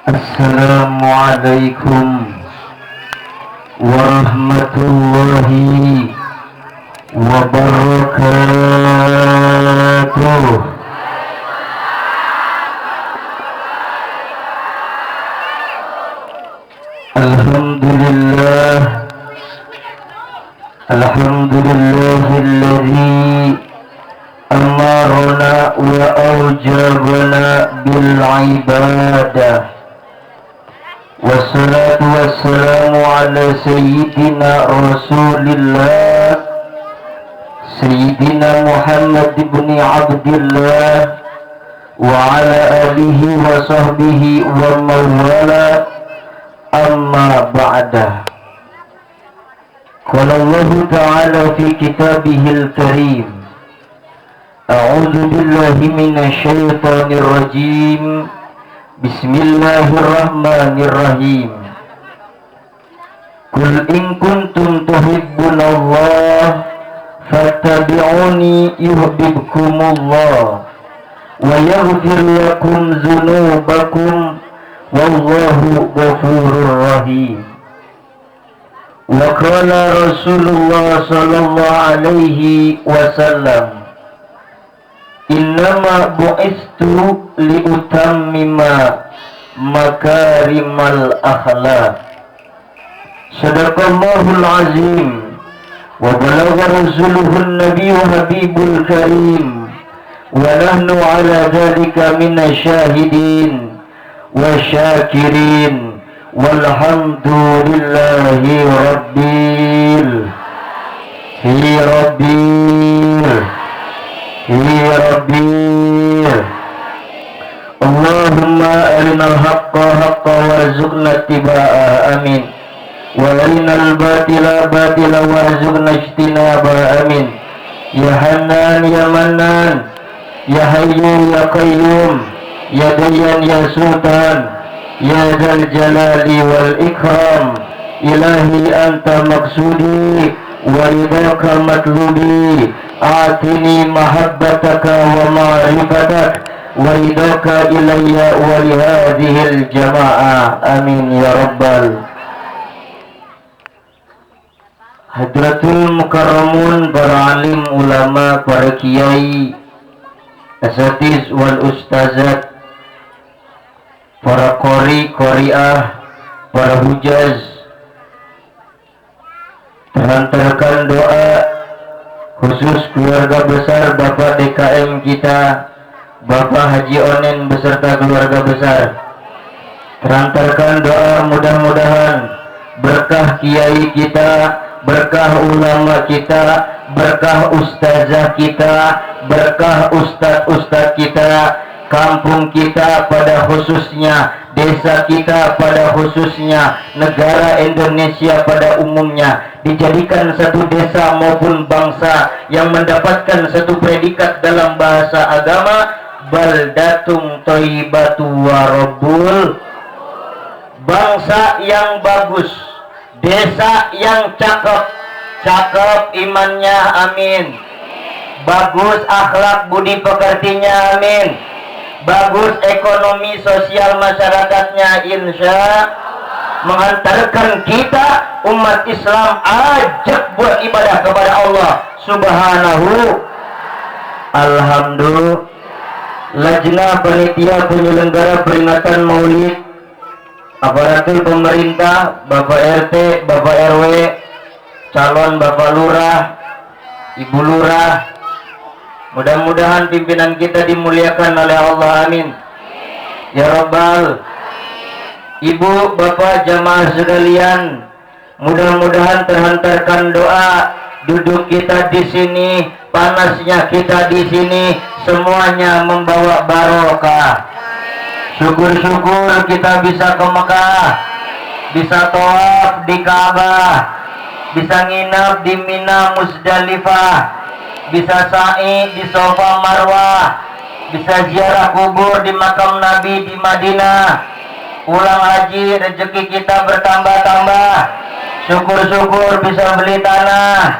Assalamualaikum warahmatullahi wabarakatuh. Alhamdulillah, alhamdulillahilladzi amarna wa aujabna bil ibadah. Wassalatu wassalamu ala sayyidina Rasulillah Sayyidina Muhammad ibn Abdillah wa ala alihi wa sahbihi wa mawala, amma ba'dah. Qala Allah ta'ala fi kitabihil karim, a'udzu billahi minasy syaithanir rajim. Bismillahirrahmanirrahim. Qul in kuntum tuhibbunallah fattabi'uni yuhibbukumullah wa yaghfir lakum dzunubakum wallahu ghafurur rahim. Wa qala Rasulullah sallallahu alaihi wasallam, innama bu'istu liutammima makarimal akhlaq. Sadaqallahul azim wa balagha rasuluhun nabiyyu habibul karim wa nahnu ala dhalika minasyahidin wa syakirin walhamdulillahi rabbil Allahumma arinal haqqa haqqa warzuqna ittiba'ah, amin. Wa arinal batila batila warzuqna ijtinabah, amin. Ya Hannan ya Mannan, ya Hayyu ya Qayyum, ya Dayyan ya Sultan, ya Dzal Jalali wal Ikram. Ilahi anta maksudi wa ridaka matlubi, atini mahabbataka wa ma'rifatak wa ridaka ilayya wa lihadihil jama'ah, amin ya rabbal. Hadratul mukarramun, para alim ulama, para kiai, asatiz wal ustazat, para qori, qoriah, para hujaz, terhantarkan doa khusus keluarga besar Bapak DKM kita, Bapak Haji Onen beserta keluarga besar. Terhantarkan doa mudah-mudahan berkah kiai kita, berkah ulama kita, berkah ustazah kita, berkah ustaz-ustaz kita, kampung kita pada khususnya, desa kita pada khususnya, negara Indonesia pada umumnya, dijadikan satu desa maupun bangsa yang mendapatkan satu predikat dalam bahasa agama, baldatum thayyibatu warabbul, bangsa yang bagus, desa yang cakep, cakep imannya, amin. Bagus akhlak budi pekertinya, amin. Bagus ekonomi sosial masyarakatnya, insya, menghantarkan kita umat Islam ajak buat ibadah kepada Allah subhanahu. Alhamdulillah. Lajnah panitia penyelenggara peringatan maulid, aparatur pemerintah, Bapak RT, Bapak RW, calon Bapak Lurah, Ibu Lurah, mudah-mudahan pimpinan kita dimuliakan oleh Allah, amin ya rabbal. Ibu, bapak, jamaah sekalian, mudah-mudahan terhantarkan doa. Duduk kita di sini, panasnya kita di sini, semuanya membawa barokah. Syukur-syukur kita bisa ke Mekah, bisa tawaf di Ka'bah, bisa nginap di Mina Musdalifah, bisa sa'i di Safa Marwah, bisa ziarah kubur di makam Nabi di Madinah. Ulang haji, rezeki kita bertambah-tambah. Syukur-syukur bisa beli tanah,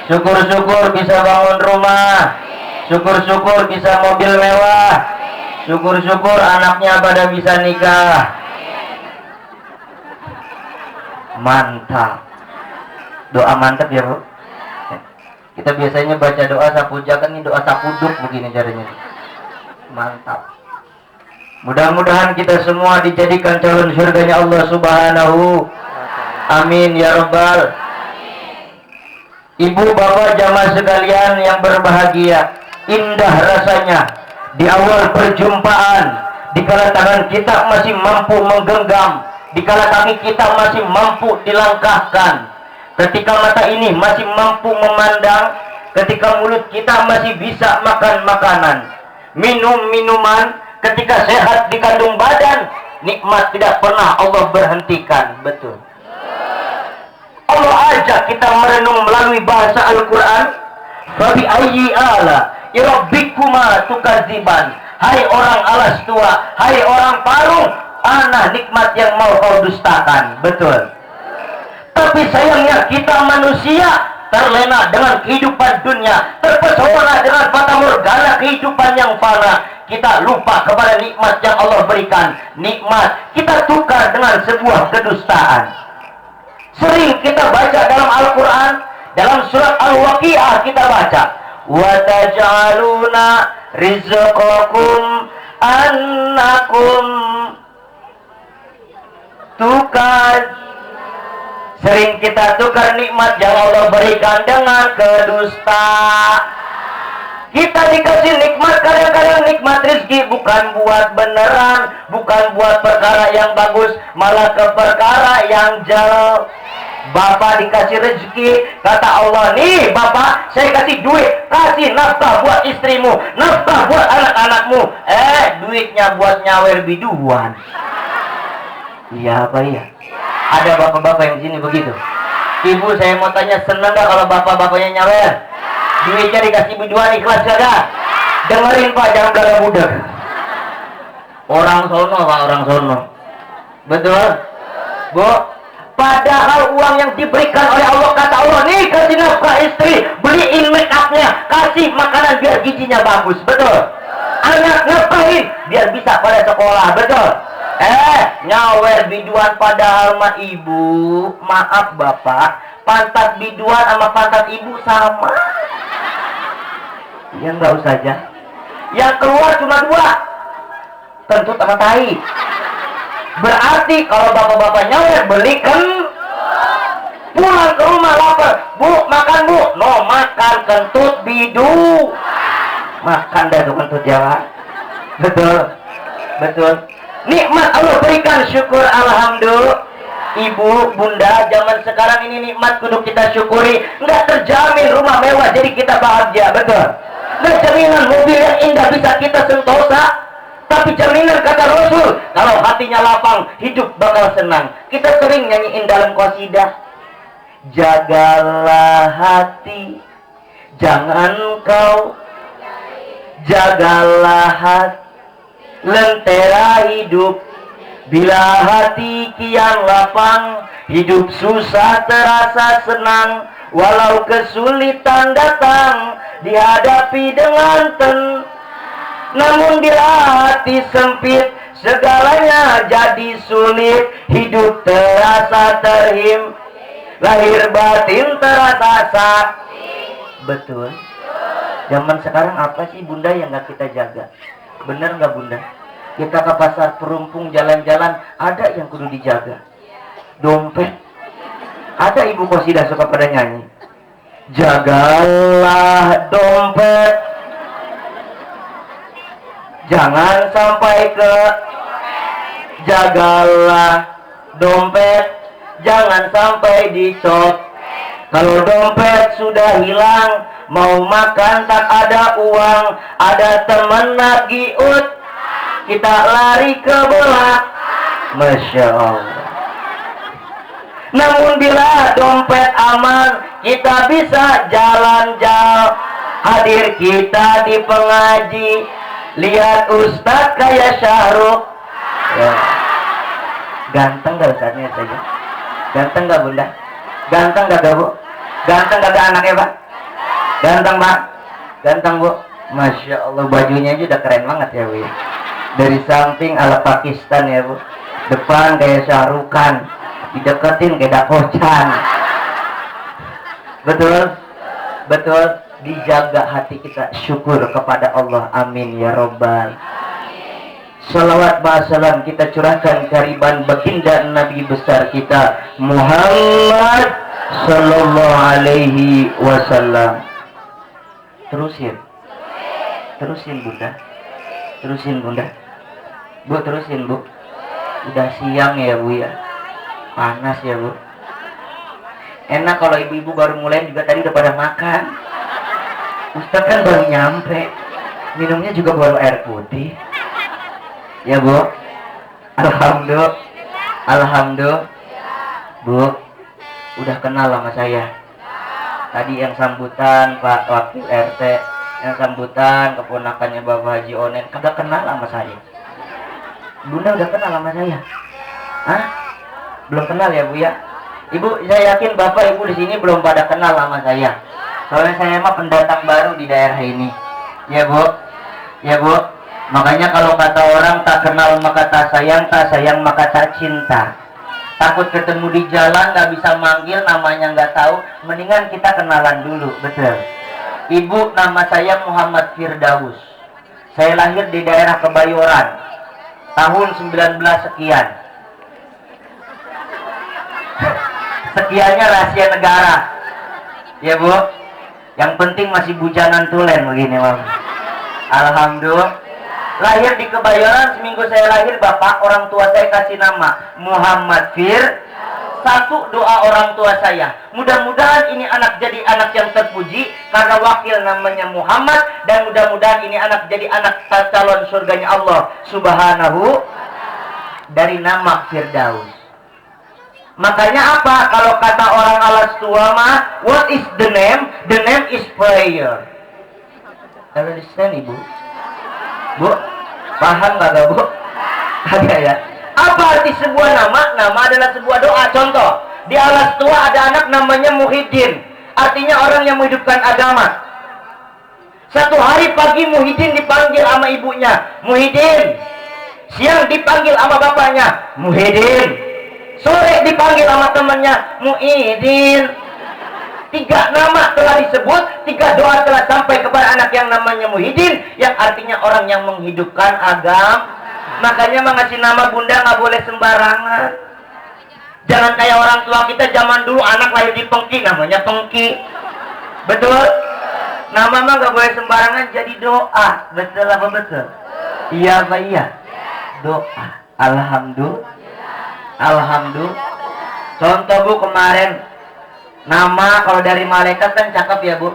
syukur-syukur bisa bangun rumah, syukur-syukur bisa mobil mewah, syukur-syukur anaknya pada bisa nikah, Mantap. Doa mantap ya Bu. Kita biasanya baca doa sapuja, kan ini doa sapuduk begini caranya. Mantap. Mudah-mudahan kita semua dijadikan calon surganya Allah Subhanahu. Amin ya Rabbal. Ibu bapak jamaah sekalian yang berbahagia, indah rasanya di awal perjumpaan, dikala tangan kita masih mampu menggenggam, dikala kaki kita masih mampu dilangkahkan, ketika mata ini masih mampu memandang, ketika mulut kita masih bisa makan makanan, minum minuman, ketika sehat di kandung badan, nikmat tidak pernah Allah berhentikan. Betul. Allah ajak kita merenung melalui bahasa Al-Quran. Fabi ayyi ala rabbikuma tukadziban. Hai orang alas tua, hai orang parung, ana nikmat yang mau kau dustakan. Betul. Tapi sayangnya kita manusia terlena dengan kehidupan dunia, terpesona dengan fata morgana kehidupan yang fana. Kita lupa kepada nikmat yang Allah berikan. Nikmat kita tukar dengan sebuah kedustaan. Sering kita baca dalam Al-Quran, dalam surat Al-Waqi'ah kita baca, wa taj'aluna rizqakum annakum tukar. Sering kita tukar nikmat yang Allah berikan dengan kedusta. Kita dikasih nikmat, kadang-kadang nikmat rezeki bukan buat beneran, bukan buat perkara yang bagus, malah ke perkara yang jauh. Bapak dikasih rezeki, kata Allah, nih Bapak, saya kasih duit, kasih nafkah buat istrimu, nafkah buat anak-anakmu. Duitnya buat nyawer biduan. Iya apa iya? Ada bapak-bapak yang sini begitu. Ibu, saya mau tanya, seneng gak kalau bapak-bapaknya nyawer? Duitnya dikasih biduan, ikhlas gak? Dengerin Pak, jangan belaga budak. Orang sono Pak, orang sono. Betul? Bu, padahal uang yang diberikan oleh Allah, kata Allah, nih kasih nafkah istri, beliin make upnya, kasih makanan biar giginya bagus. Betul? Anak nafkahin biar bisa pada sekolah. Betul? Nyawer biduan padahal mah ibu, maaf bapak, pantat biduan sama pantat ibu sama. Ya enggak usah aja. Yang keluar cuma dua, kentut sama tai. Berarti kalau bapak-bapak nyawer belikan, pulang ke rumah lapar, bu makan bu, no makan kentut bidu, makan dah tuh kentut Jawa. Betul, betul. Nikmat Allah berikan, syukur alhamdulillah. Ibu, bunda, zaman sekarang ini nikmat kudu kita syukuri. Nggak terjamin rumah mewah jadi kita bahagia. Betul. Nggak jaminan mobil yang indah bisa kita sentosa. Tapi jaminan kata Rasul, kalau hatinya lapang, hidup bakal senang. Kita sering nyanyiin dalam qasidah, jagalah hati, jangan kau jagalah hati, lentera hidup. Bila hati kian lapang, hidup susah terasa senang. Walau kesulitan datang, dihadapi dengan tenang. Namun bila hati sempit, segalanya jadi sulit. Hidup terasa terhim, lahir batin terasa sakit. Betul. Zaman sekarang apa sih bunda yang gak kita jaga? Bener gak bunda? Kita ke pasar Perumpung jalan-jalan, ada yang kudu dijaga. Dompet. Ada ibu qasidah suka pada nyanyi, jagalah dompet, jangan sampai ke, jagalah dompet, jangan sampai dicop. Kalau dompet sudah hilang, mau makan tak ada uang, ada temen lagi kita lari ke belakang. Masya Allah. Namun bila dompet aman, kita bisa jalan-jalan. Hadir kita di pengaji, lihat ustadz kayak Syahrukh. Ya. Ganteng gak ustadznya saja? Ganteng gak bunda? Ganteng gak bu? Ganteng gak anaknya pak? Ganteng pak? Ganteng bu? Masya Allah, bajunya aja udah keren banget ya bu ya. Dari samping ala Pakistan ya bu, depan kayak Syahrukh Khan, Dideketin kayak dakocan. Betul? Betul, dijaga hati kita, syukur kepada Allah, amin ya robbal. Salawat salam kita curahkan kariban baginda Nabi besar kita Muhammad sallallahu alaihi wasallam. Terusin bunda, terusin bunda, bu, terusin bu. Udah siang ya bu ya, panas ya bu. Enak kalau ibu-ibu baru mulai juga tadi udah pada makan. Ustaz kan baru nyampe, minumnya juga baru air putih. Ya bu, alhamdulillah, alhamdulillah. Bu, udah kenal sama saya. Tadi yang sambutan Pak Wakil RT, yang sambutan keponakannya Bapak Haji Onen, kagak kenal sama saya. Bunda udah kenal sama saya? Hah? Belum kenal ya bu ya? Ibu, saya yakin bapak ibu di sini belum pada kenal sama saya. Soalnya saya mah pendatang baru di daerah ini. Ya bu, ya bu. Makanya kalau kata orang tak kenal maka tak sayang maka tak cinta. Takut ketemu di jalan nggak bisa manggil, namanya nggak tahu. Mendingan kita kenalan dulu, betul. Ibu, nama saya Muhammad Firdaus. Saya lahir di daerah Kebayoran tahun 19 sekian. Sekiannya rahasia negara. Ya bu, yang penting masih bujangan tulen begini mam. Alhamdulillah. Lahir di Kebayoran, seminggu saya lahir bapak orang tua saya kasih nama Muhammad Fir. Satu doa orang tua saya, mudah-mudahan ini anak jadi anak yang terpuji karena wakil namanya Muhammad, dan mudah-mudahan ini anak jadi anak calon surganya Allah Subhanahu dari nama Firdaus. Makanya apa? Kalau kata orang alas tua mah, what is the name? The name is prayer. Understand ibu? Bu, paham gak bu? Ada ya? Apa arti sebuah nama? Nama adalah sebuah doa. Contoh, di alas tua ada anak namanya Muhyiddin. Artinya orang yang menghidupkan agama. Satu hari pagi Muhyiddin dipanggil sama ibunya, Muhyiddin. Siang dipanggil sama bapaknya, Muhyiddin. Sore dipanggil sama temannya, Muhyiddin. 3 nama telah disebut, 3 doa telah sampai kepada anak yang namanya Muhyiddin, yang artinya orang yang menghidupkan agama. Makanya mengasih nama bunda nggak boleh sembarangan. Jangan kayak orang tua kita zaman dulu, anak lahir di Pengki namanya Pengki. Betul? Nama mah nggak boleh sembarangan, jadi doa. Betul apa betul? Iya apa iya? Doa. Alhamdulillah. Alhamdulillah. Contoh bu, kemarin nama kalau dari malaikat kan cakep ya bu.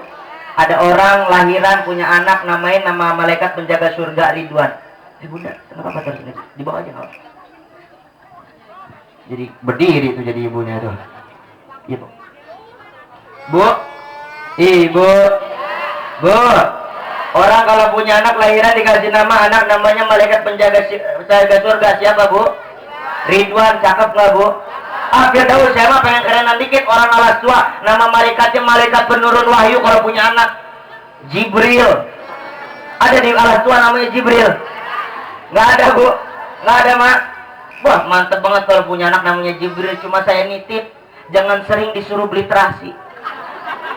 Ada orang lahiran punya anak, namain nama malaikat penjaga surga Ridwan. Bunda, kenapa terus ini? Dibawa aja nggak? Jadi berdiri tuh jadi ibunya tuh. Iya bu. Bu, ibu, bu. Orang kalau punya anak lahiran dikasih nama anak namanya malaikat penjaga surga, siapa bu? Ridwan, cakep nggak bu? Firdaus, saya mah pengen kerenan dikit. Orang alas tua, nama malaikatnya malaikat penurun wahyu kalau punya anak. Jibril. Ada di alas tua namanya Jibril? Nggak ada bu, nggak ada mak. Wah mantep banget kalau punya anak namanya Jibril. Cuma saya nitip, jangan sering disuruh beli terasi.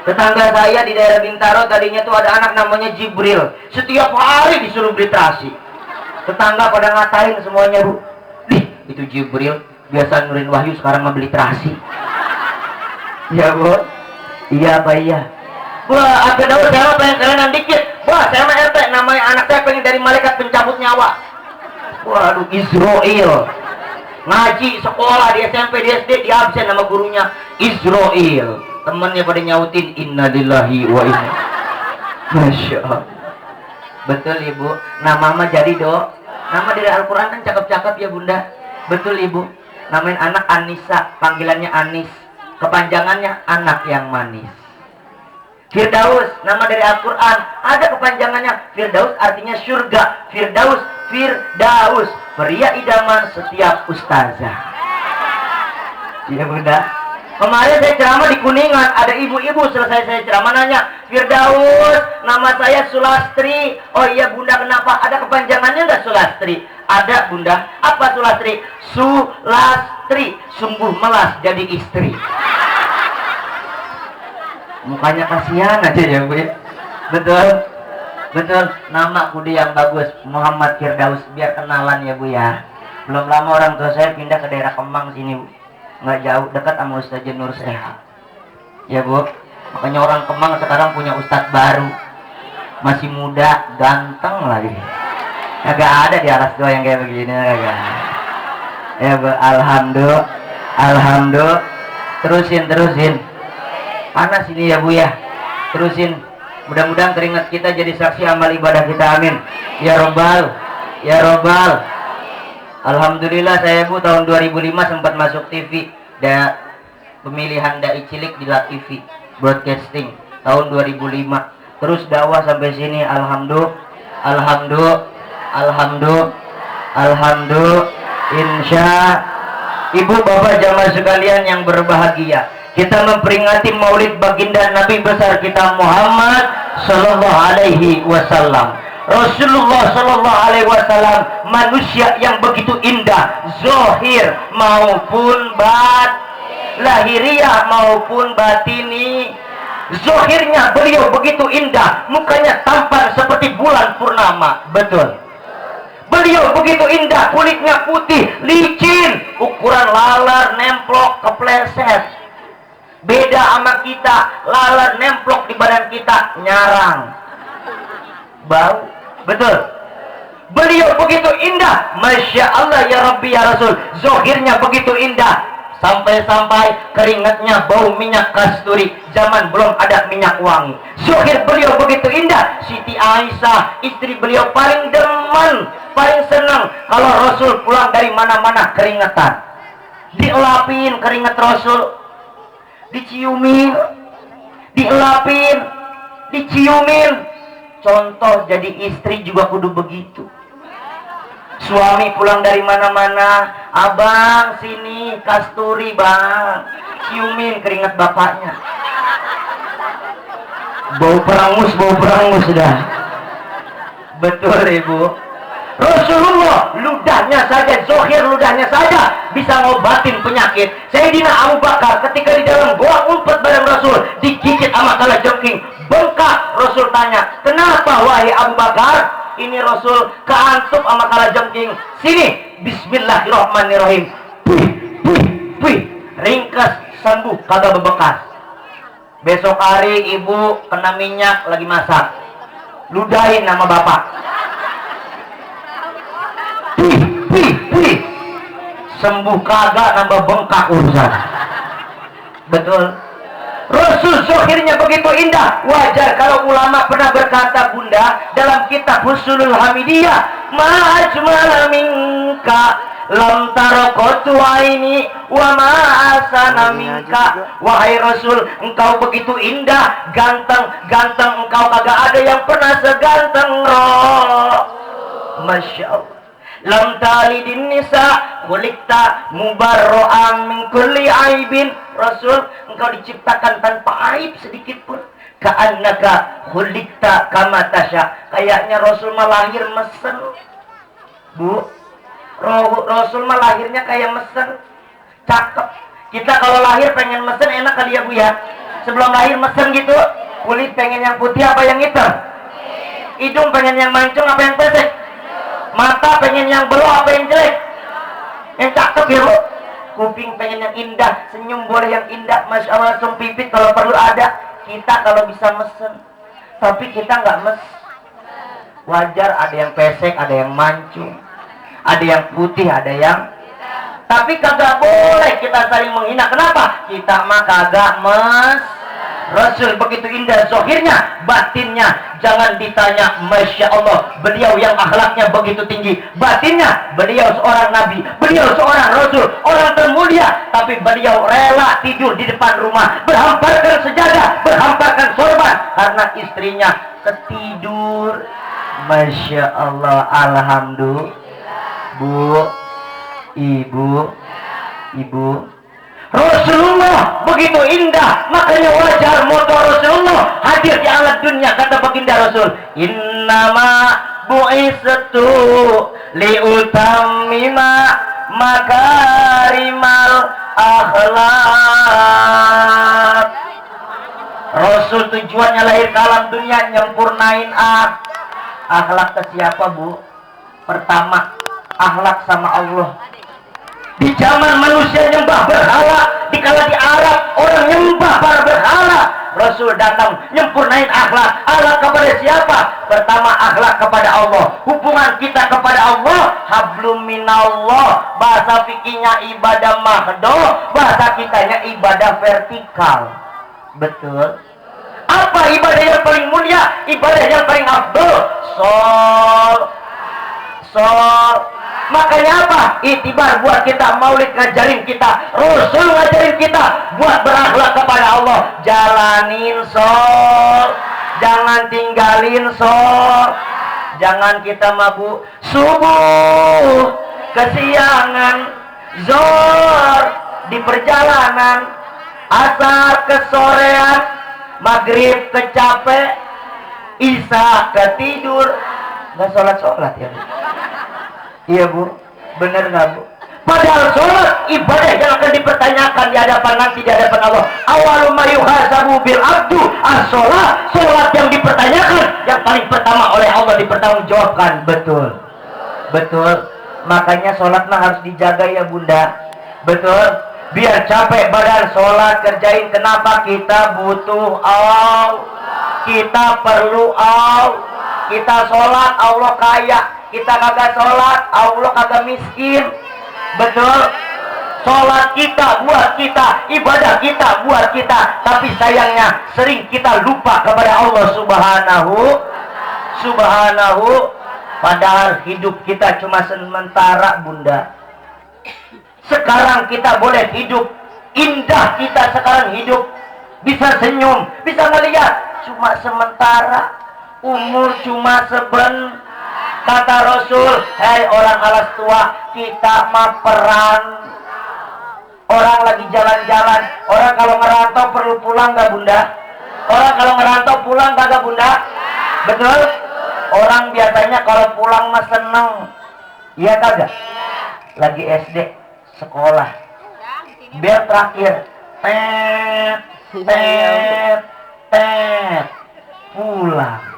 Tetangga saya di daerah Bintaro tadinya tuh ada anak namanya Jibril. Setiap hari disuruh beli terasi. Tetangga pada ngatain semuanya bu. Itu Jibril biasa nurin wahyu, sekarang mau beli terasi. Ya bu, iya apa iya? Wah, apa daun saya pengen kerenan dikit. Wah, saya mah RT, namanya anak saya pengen dari malaikat pencabut nyawa. Waduh, Israel. Ngaji sekolah di SMP, di SD, di absen nama gurunya Israel. Temennya pada nyautin innalillahi wa inna. Masya Allah. Betul ibu, nama mah jadi do. Nama dari Al-Quran kan cakep-cakep ya bunda. Betul ibu, namain anak Anissa, panggilannya Anis, kepanjangannya anak yang manis. Firdaus, nama dari Al-Quran, ada kepanjangannya. Firdaus artinya surga. Firdaus, Firdaus, pria idaman setiap ustazah. Iya bunda, Kemarin saya ceramah di Kuningan, ada ibu-ibu selesai saya ceramah nanya, Firdaus, nama saya Sulastri. Oh iya bunda, kenapa? Ada kepanjangannya nggak Sulastri? Ada bunda. Apa Sulastri? Sulastri, sungguh melas jadi istri. Mukanya kasihan aja ya bu ya. Betul, betul. Nama kudu yang bagus, Muhammad Firdaus, biar kenalan ya bu ya. Belum lama orang tua saya pindah ke daerah Kemang sini bu. Nggak jauh, dekat sama Ustaz Nur Seha. Ya bu, makanya orang Kemang sekarang punya ustadz baru, masih muda, ganteng lagi. Agak ada di alas dua yang kayak begini, agak. Ya bu, alhamdulillah, alhamdulillah. Terusin. Panas ini ya bu ya. Terusin. Mudah-mudahan keringat kita jadi saksi amal ibadah kita, amin. Ya robbal, ya robbal. Alhamdulillah saya bu tahun 2005 sempat masuk TV dan pemilihan dai cilik di La TV broadcasting tahun 2005. Terus dakwah sampai sini, alhamdulillah. Insya ibu bapak jamaah sekalian yang berbahagia, kita memperingati maulid baginda Nabi besar kita Muhammad Sallallahu Alaihi Wasallam. Rasulullah Sallallahu Alaihi Wasallam manusia yang begitu indah, zohir maupun lahiriah maupun batini. Zohirnya beliau begitu indah, mukanya tampan seperti bulan purnama. Betul. Beliau begitu indah, kulitnya putih, licin, ukuran laler nemplok kepleset. Beda sama kita, laler nemplok di badan kita nyarang, bau. Betul. Beliau begitu indah, Masya Allah ya Rabbi ya Rasul. Zohirnya begitu indah, sampai-sampai keringatnya bau minyak kasturi. Zaman belum ada minyak wangi. Zohir beliau begitu indah. Siti Aisyah, istri beliau, paling demen, paling senang kalau Rasul pulang dari mana-mana keringetan. Dielapin keringat Rasul, diciumin, dielapin, diciumin. Contoh jadi istri juga kudu begitu. Suami pulang dari mana-mana, abang sini kasturi bang, ciumin keringat bapaknya. Bau perangus dah. Betul ibu. Rasulullah ludahnya saja, zohir ludahnya saja bisa ngobatin penyakit. Sayyidina Abu Bakar ketika di dalam goa umpet bareng Rasul, digigit sama kalajengking, bengkak. Rasul tanya, kenapa wahai Abu Bakar? Ini Rasul keantup sama kalajengking. Sini, bismillahirrahmanirrahim. Puih, ringkas, sembuh, kagak bebekas. Besok hari ibu kena minyak lagi masak, ludahin nama bapak. Puih, sembuh kagak, nambah bengkak urusan. Betul. Rasul zohirnya begitu indah. Wajar kalau ulama pernah berkata bunda dalam kitab Husnul Hamidiyah, ma ajmala minka lam tarakotu aini wa ma asana minka. Wahai Rasul, engkau begitu indah, ganteng engkau, kagak ada yang pernah seganteng roh. Masya Allah. Lam talidin nisa khuliqta mubarra'an min kulli aibin. Rasul, engkau diciptakan tanpa aib sedikit pun. Ka'annaka khuliqta kama tasya. Kayaknya Rasul mah lahir mesen. Bu, Rasul mah lahirnya kayak mesen. Cakep. Kita kalau lahir pengen mesen enak kali ya bu ya. Sebelum lahir mesen gitu. Kulit pengen yang putih apa yang hitam? Hidung pengen yang mancung apa yang pesek? Mata pengen yang belok apa yang jelek? Yang cakep ya bu. Kuping pengen yang indah, senyum boleh yang indah, Masya Allah. Langsung pipit kalau perlu ada. Kita kalau bisa mesen, tapi kita nggak mes. Wajar ada yang pesek, ada yang mancung, ada yang putih, ada yang. Tapi kagak boleh kita saling menghina. Kenapa? Kita mah kagak mes. Rasul begitu indah zohirnya, batinnya jangan ditanya. Masya Allah, beliau yang akhlaknya begitu tinggi. Batinnya, beliau seorang nabi, beliau seorang rasul, orang termulia. Tapi beliau rela tidur di depan rumah, berhamparkan sejadah, berhamparkan sorban, karena istrinya ketidur. Masya Allah, alhamdulillah. Bu, ibu, Rasulullah begitu indah, makanya wajar moto Rasulullah hadir di alam dunia. Kata baginda Rasul, innama bu'istu liutammima makarimal akhlak. Rasul tujuannya lahir ke alam dunia nyempurnain akhlak ke siapa, Bu? Pertama, akhlak sama Allah. Di zaman manusia nyembah berhala, dikala di Arab orang nyembah para berhala, Rasul datang nyempurnain akhlak. Akhlak kepada siapa? Pertama, akhlak kepada Allah. Hubungan kita kepada Allah, hablum minallah. Bahasa fikihnya ibadah mahdo, bahasa kitanya ibadah vertikal. Betul? Apa ibadah yang paling mulia? Ibadah yang paling afdol. Makanya apa? Itibar buat kita, maulid ngajarin kita, Rasul ngajarin kita buat berakhlak kepada Allah. Jalanin jangan tinggalin jangan kita mabuk subuh kesiangan, zuhur di perjalanan, asar kesorean, maghrib kecapek, isya ketidur, nggak sholat ya. Iya, Bu, bener nggak, Bu? Padahal sholat ibadah yang akan dipertanyakan di hadapan nanti di hadapan Allah. Awwalu ma yuhasabu bil abdu as-sholat. Sholat yang dipertanyakan, yang paling pertama oleh Allah dipertanggungjawabkan. Betul, betul. Makanya sholat mah harus dijaga ya, Bunda. Betul. Biar capek badan sholat kerjain. Kenapa? Kita butuh Allah, kita perlu Allah. Kita sholat Allah kaya, kita kagak sholat Allah kagak miskin. Betul? Sholat kita buat kita, ibadah kita buat kita, tapi sayangnya sering kita lupa kepada Allah subhanahu. Padahal hidup kita cuma sementara, Bunda. Sekarang kita boleh hidup indah, kita sekarang hidup bisa senyum, bisa melihat, cuma sementara. Umur cuma kata Rasul, hei orang alas tua, kita mah peran. Orang lagi jalan-jalan, orang kalau ngerantau perlu pulang gak, Bunda? Orang kalau ngerantau pulang kagak, Bunda? Betul? Orang biasanya kalau pulang mah seneng, iya kagak? Lagi SD, sekolah, biar terakhir pulang.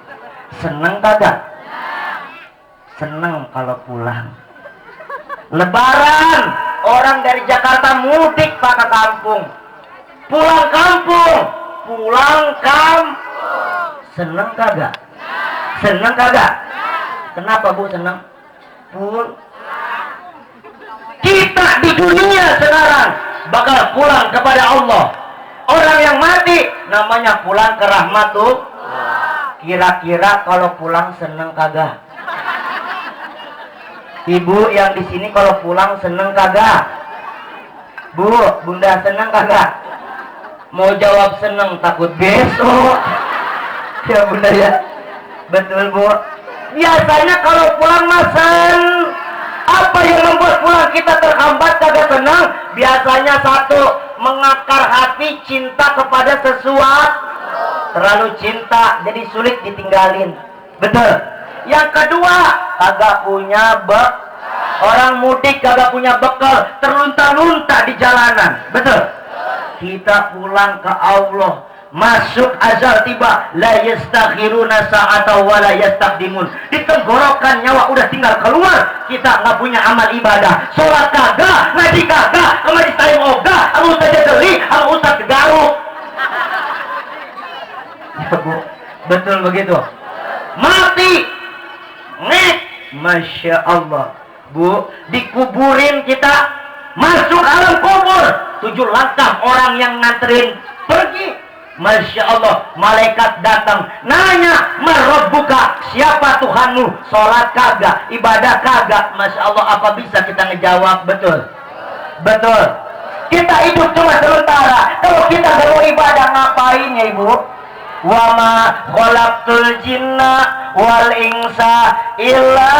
Seneng kagak? Seneng kalau pulang. Lebaran, orang dari Jakarta mudik pak ke kampung, pulang kampung. Seneng kagak? Seneng kagak? Kenapa, Bu, seneng? Kita di dunia sekarang bakal pulang kepada Allah. Orang yang mati namanya pulang ke rahmatul. Kira-kira kalau pulang seneng kagak? Ibu yang di sini kalau pulang seneng kagak? Bu, Bunda seneng kagak? Mau jawab seneng, takut besok. Ya, Bunda ya. Betul, Bu. Biasanya kalau pulang masan, apa yang membuat pulang kita terhambat kagak senang? Biasanya satu, mengakar hati cinta kepada sesuatu. Terlalu cinta jadi sulit ditinggalin. Betul. Yang kedua, kagak punya orang mudik kagak punya bekal, terlunta-lunta di jalanan. Betul. Kita pulang ke Allah, masuk azal tiba, la yastakhiruna sa'ata wa la yastaqdimun. Di tenggorokan nyawa udah tinggal keluar, kita nggak punya amal ibadah. Sholat kagak, ngaji kagak, kemarin taim ogah, aku saja geli, aku usah garuk. Ya, Bu, betul begitu. Mati, Masya Allah, Bu, dikuburin kita, masuk alam kubur, 7 langkah orang yang nganterin pergi. Masya Allah, malaikat datang nanya, marabbuka, siapa Tuhanmu? Sholat kagak, ibadah kagak. Masya Allah, apa bisa kita ngejawab? Betul, betul. Kita hidup cuma sementara. Kalau kita gak mau ibadah, ngapain ya, Ibu? Wa ma khalaqtul jinna wal insa illa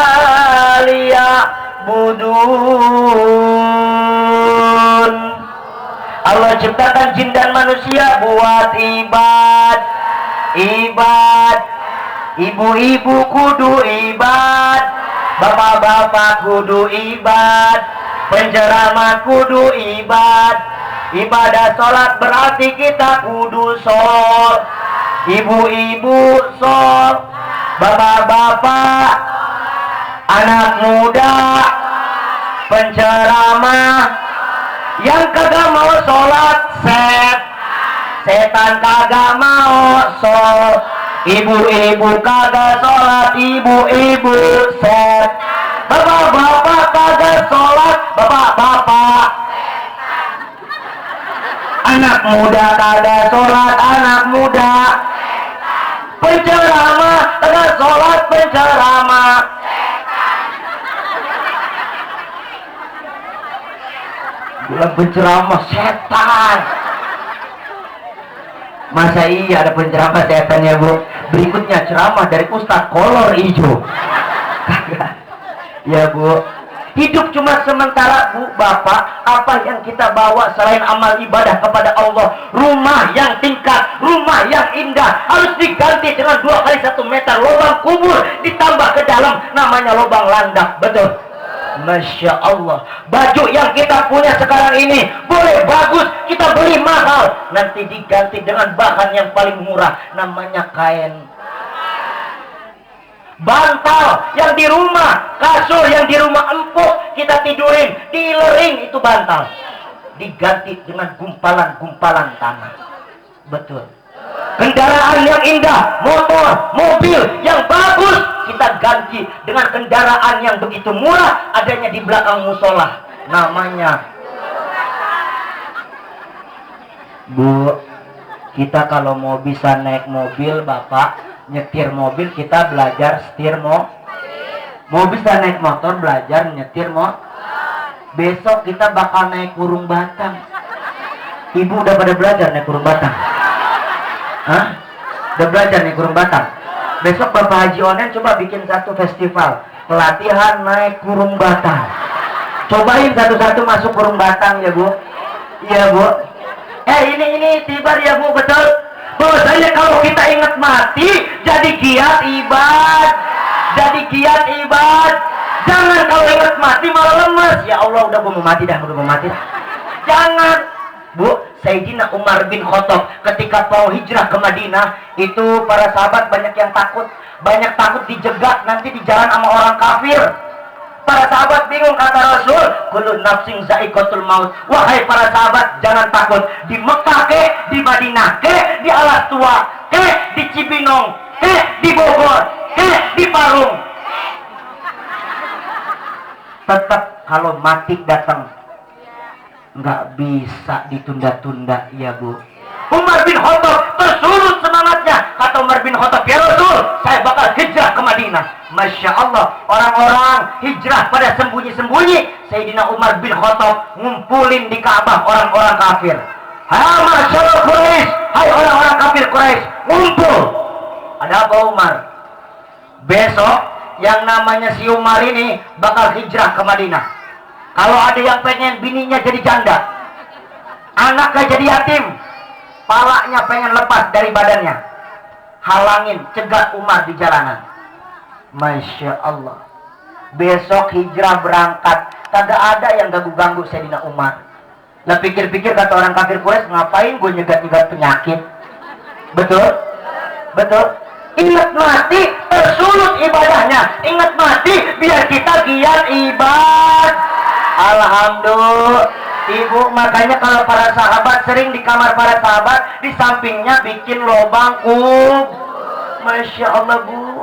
liya'budun. ciptakan jin dan manusia buat ibad. Ibu-ibu kudu ibad, bapak-bapak kudu ibad, penceramah kudu ibad. Ibadah sholat berarti kita kudu sol. Ibu-ibu sol, bapak-bapak, anak muda, penceramah. Yang kagak mau sholat setan kagak mau sol. Ibu-ibu kagak sholat, ibu-ibu bapak-bapak kagak sholat, bapak-bapak. Anak muda kagak sholat, anak muda. Penceramah kagak sholat, penceramah. Bilang penceramah setan. Masa iya ada penceramah setan ya bu? Berikutnya ceramah dari Ustadz kolor hijau. Ya bu, hidup cuma sementara bu, bapak. Apa yang kita bawa selain amal ibadah kepada Allah? Rumah yang tingkat, rumah yang indah harus diganti dengan 2 kali 1 meter lubang kubur ditambah ke dalam, namanya lubang landak. Betul? Masya Allah. Baju yang kita punya sekarang ini boleh bagus, kita beli mahal, nanti diganti dengan bahan yang paling murah, namanya kain. Bantal yang di rumah, kasur yang di rumah empuk kita tidurin, dilering itu bantal, diganti dengan gumpalan-gumpalan tanah. Betul. Kendaraan yang indah, motor, mobil yang bagus kita ganti dengan kendaraan yang begitu murah, adanya di belakang musola, namanya. Bu, kita kalau mau bisa naik mobil, bapak nyetir mobil, kita belajar setir mau bisa naik motor, belajar nyetir besok kita bakal naik kurung batang. Ibu udah pada belajar naik kurung batang? Hah? Udah belajar nih kurung batang? Besok Bapak Haji Onen coba bikin satu festival pelatihan naik kurung batang. Cobain satu-satu masuk kurung batang ya bu. Iya bu. Ini tibar ya bu, betul. Bahwasanya kalau kita ingat mati jadi giat ibad. Jadi giat ibad. Jangan kalau ingat mati malah lemes. Ya Allah udah mau mati dah, Jangan. Bu, Sayyidina Umar bin Khattab ketika mau hijrah ke Madinah, itu para sahabat banyak yang takut. Banyak takut dijegat nanti di jalan sama orang kafir. Para sahabat bingung, kata Rasul, kullu nafsin za'iqatul maut. Wahai para sahabat, jangan takut. Di Mekah ke, di Madinah ke, di Alas Tua ke, di Cibinong ke, di Bogor ke, di Parung. Tetap kalau mati datang, nggak bisa ditunda-tunda ya bu. Umar bin Khattab tersulut semangatnya. Kata Umar bin Khattab, ya Rasul, saya bakal hijrah ke Madinah. Masya Allah, orang-orang hijrah pada sembunyi-sembunyi. Sayyidina Umar bin Khattab ngumpulin di Ka'bah orang-orang kafir. Hai masyarakat Quraisy, hai orang-orang kafir Quraisy, ngumpul. Ada apa Umar? Besok yang namanya si Umar ini bakal hijrah ke Madinah. Kalau ada yang pengen bininya jadi janda, anaknya jadi yatim, palanya pengen lepas dari badannya, halangin, cegat Umar di jalanan. Masya Allah. Besok hijrah berangkat, kagak ada yang ganggu-ganggu Sayyidina Umar. Lah pikir-pikir kata orang kafir Quraisy, ngapain gue nyegat-nyegat penyakit? Betul? Betul? Ingat mati, tersulut ibadahnya. Ingat mati, biar kita giat ibad. Alhamdulillah. Ibu, makanya kalau para sahabat sering di kamar para sahabat, di sampingnya bikin lubang Masya Allah bu.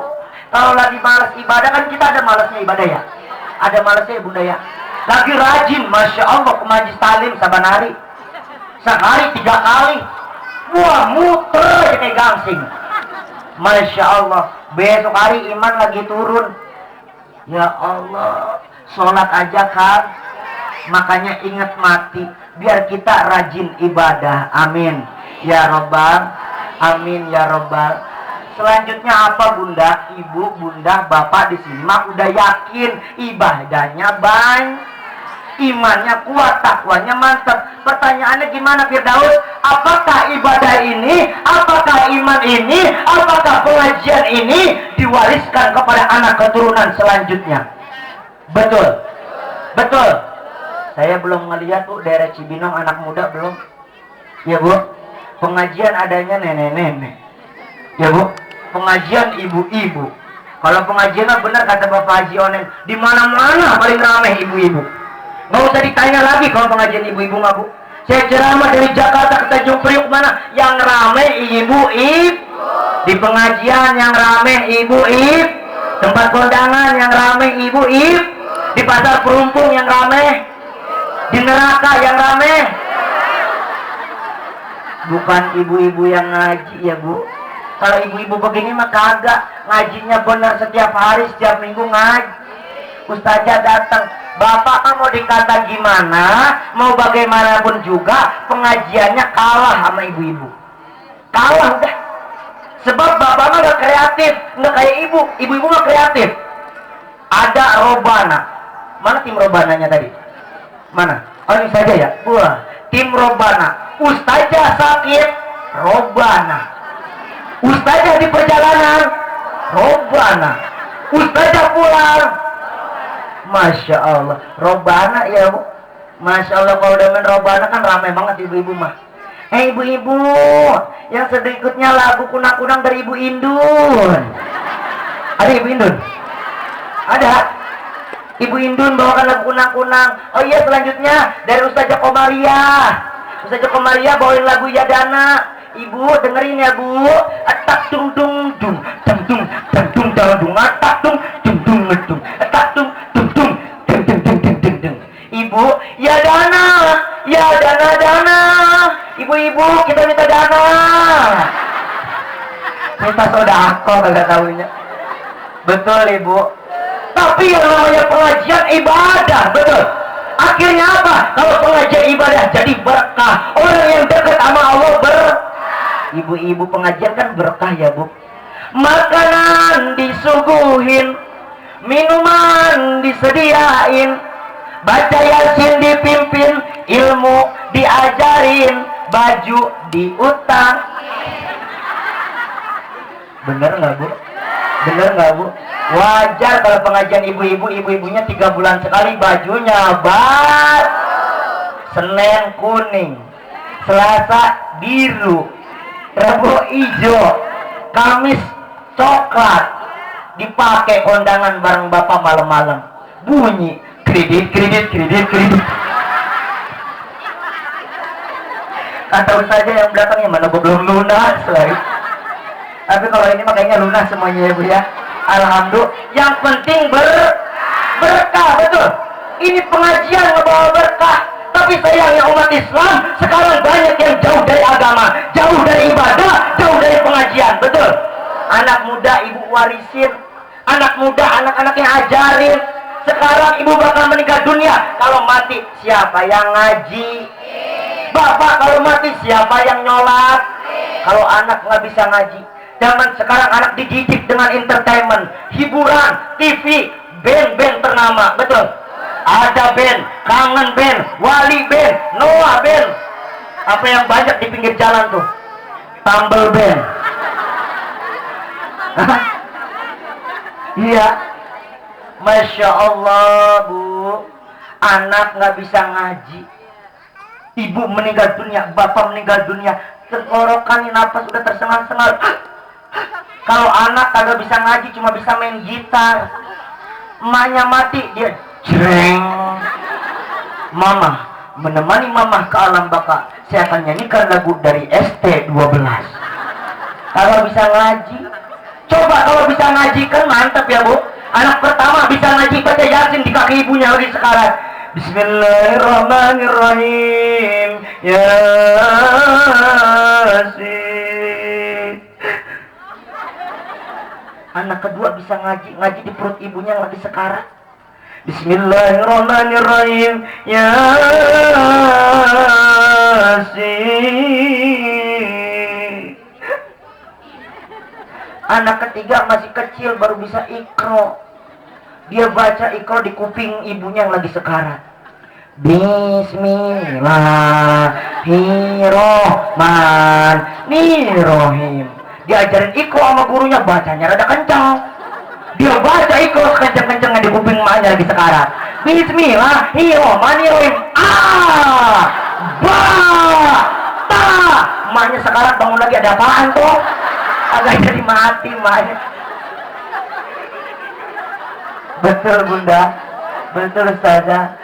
Kalau lagi malas ibadah, kan kita ada malasnya ibadah ya. Ada malasnya ya bunda ya. Lagi rajin, Masya Allah, ke majlis talim saban hari. Sehari 3 kali. Wah, muter kayak gangsing. Masya Allah. Besok hari iman lagi turun. Ya Allah, sholat aja kan. Makanya ingat mati, biar kita rajin ibadah. Amin ya robbal, amin ya robbal. Selanjutnya apa bunda, ibu, bunda, bapak di sini mah udah yakin ibadahnya banyak. imannya kuat, takwanya mantap. Pertanyaannya gimana Firdaus? Apakah ibadah ini, apakah iman ini, apakah pengajian ini diwariskan kepada anak keturunan selanjutnya? Betul. Betul. Saya belum ngeliat Bu, daerah Cibinong anak muda belum. Ya Bu, pengajian adanya nenek-nenek. Ya Bu, pengajian ibu-ibu. Kalau pengajian benar kata Bapak Haji Onen, di mana-mana paling ramai ibu-ibu. Nggak usah ditanya lagi kalau pengajian ibu-ibu mah Bu. Saya ceramah dari Jakarta ke Tanjung Priok mana, yang ramai ibu-ibu. Di pengajian yang ramai ibu-ibu. Tempat kondangan yang ramai ibu-ibu. Di pasar perumpung yang ramai. Di neraka yang ramai. Bukan ibu-ibu yang ngaji ya Bu. Kalau ibu-ibu begini mah kagak, ngajinya benar setiap hari, setiap minggu ngaji. Ustazah datang, bapak kan mau dikata gimana, mau bagaimanapun juga pengajiannya kalah sama ibu-ibu. Kalah udah. Sebab bapak mah gak kreatif, nggak kayak ibu. Ibu-ibu mah kreatif. Ada robana. Mana tim robananya tadi? Mana? Oh ini saja ya. Wah, tim robana. Ustazah sakit, robana. Ustazah di perjalanan, robana. Ustazah pulang, Masya Allah, robana ya Bu. Masya Allah, kalau udah main robana kan ramai banget ibu-ibu mah. Ibu-ibu, yang sedikitnya lagu kunang-kunang dari Ibu Indun. Ada Ibu Indun? Ada? Ibu Indun bawakan lagu kunang-kunang. Oh iya, selanjutnya dari Ustazah Komaria. Ustazah Komaria bawain lagu Yadana. Ibu dengerin ya Bu. Atak dung dung dung, dung dung dung dung dung, atak dung dung dung dung, atak dung dung dung dung dung dung dung dung. Ibu, ya dana, ya dana. Ibu-ibu kita minta dana. Minta sodako kagak tahunya. Betul Ibu. Tapi yang namanya pengajian ibadah, betul. Akhirnya apa? Kalau pengajian ibadah jadi berkah. Orang yang dekat sama Allah Ibu-ibu pengajian kan berkah ya Bu. Makanan disuguhin, minuman disediain, baca yasin dipimpin, ilmu diajarin, baju diutang. Bener nggak Bu? Bener nggak Bu? Wajar kalau pengajian ibu-ibu, ibu-ibunya 3 bulan sekali bajunya Senin kuning, Selasa biru, Rabu hijau, Kamis coklat, dipakai kondangan bareng bapak malam-malam. Bunyi kredit. Kata saja yang belakangnya mana belum lunas lagi. Tapi kalau ini makanya lunas semuanya ya Bu ya. Alhamdulillah. Yang penting berkah, betul. Ini pengajian ngebawa berkah. Tapi sayangnya umat Islam sekarang banyak yang jauh dari agama, jauh dari ibadah, jauh dari pengajian, betul. Anak muda ibu warisin, anak muda anak-anaknya ajarin. Sekarang ibu bakal meninggal dunia, kalau mati siapa yang ngaji? Bapak kalau mati siapa yang nyolat? Kalau anak nggak bisa ngaji. Zaman sekarang anak dididik dengan entertainment, hiburan, TV, band-band ternama, betul. Ada band, Kangen band, Wali band, Noah band. Apa yang banyak di pinggir jalan tuh? Tumble band. Iya. Masya Allah Bu. Anak nggak bisa ngaji, ibu meninggal dunia, bapak meninggal dunia, tenggorokan napas udah tersengal-sengal. Kalau anak kagak bisa ngaji, cuma bisa main gitar. Emaknya mati, dia jreng. Mama, menemani mama ke alam baka, saya akan nyanyikan lagu dari ST12. Kalau bisa ngaji, coba kalau bisa ngaji kan mantap ya Bu. Anak pertama bisa ngaji baca Yasin di kaki ibunya lagi sekarang. Bismillahirrahmanirrahim. Yasin. Anak kedua bisa ngaji di perut ibunya yang lagi sekarat. Bismillahirrahmanirrahim. Yasin. Anak ketiga masih kecil baru bisa Iqra. Dia baca Iqra di kuping ibunya yang lagi sekarat. Bismillahirrohmanirrohim. Diajarin Iqra sama gurunya, bacanya rada kencang. Dia baca Iqra kenceng-kencengnya di kuping emaknya lagi sekarang. Bismillahirrohmanirrohim. Ba ta. Emaknya sekarang bangun lagi, ada apaan tuh? Agak jadi mati emaknya. Betul Bunda, betul Ustazah.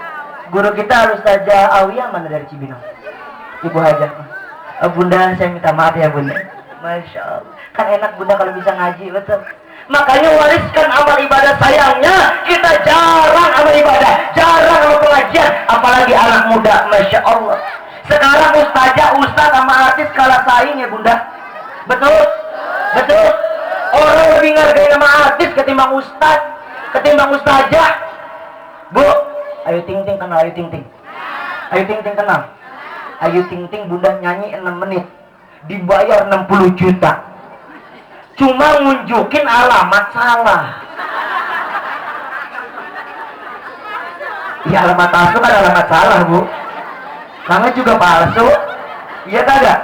Guru kita Ustazah Awiyah mana dari Cibinong? Ibu Hajar. Bunda, saya minta maaf ya Bunda. Masya Allah. Kan enak Bunda kalau bisa ngaji, betul. Makanya wariskan amal ibadah, sayangnya kita jarang amal ibadah, jarang amal pengajian, apalagi anak muda. Masya Allah. Sekarang ustazah, ustaz sama artis kalah saing ya Bunda. Betul? Betul? Orang lebih ngargain sama artis ketimbang ustaz, ketimbang ustazah. Bu, Ayu Ting Ting kenal Ayu Ting Ting? Ayu Ting Ting kenal? Ayu Ting Ting Bunda nyanyi 6 menit, dibayar 60 juta. Cuma nunjukin alamat salah. Ya alamat palsu kan alamat salah Bu. Namanya juga palsu. Iya kagak?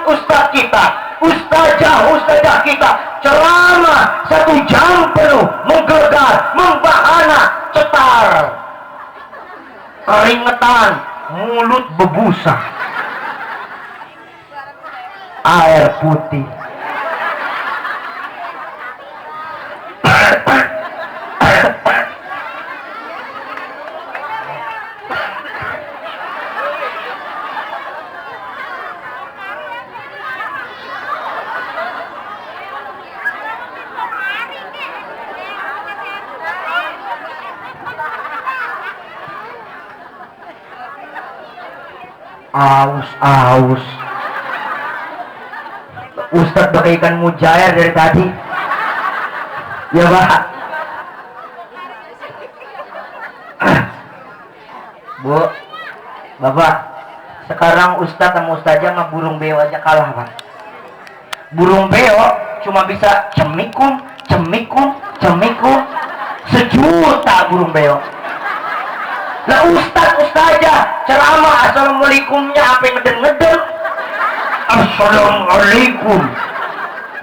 Ustaz kita, ustazah kita ceramah 1 jam penuh, menggelegar, membahana, cetar, keringetan, mulut bebusa, air putih. Aus. Ustadz bagaikan mujair dari tadi. Ya Pak. Bu, Bapak, sekarang Ustadz sama Ustazah sama burung beo aja kalah Pak. Burung beo cuma bisa cemikum, sejuta burung beo. Lah Ustadz, ustazah ceramah assalamualaikumnya apa yang ngeden-ngeden. Assalamualaikum.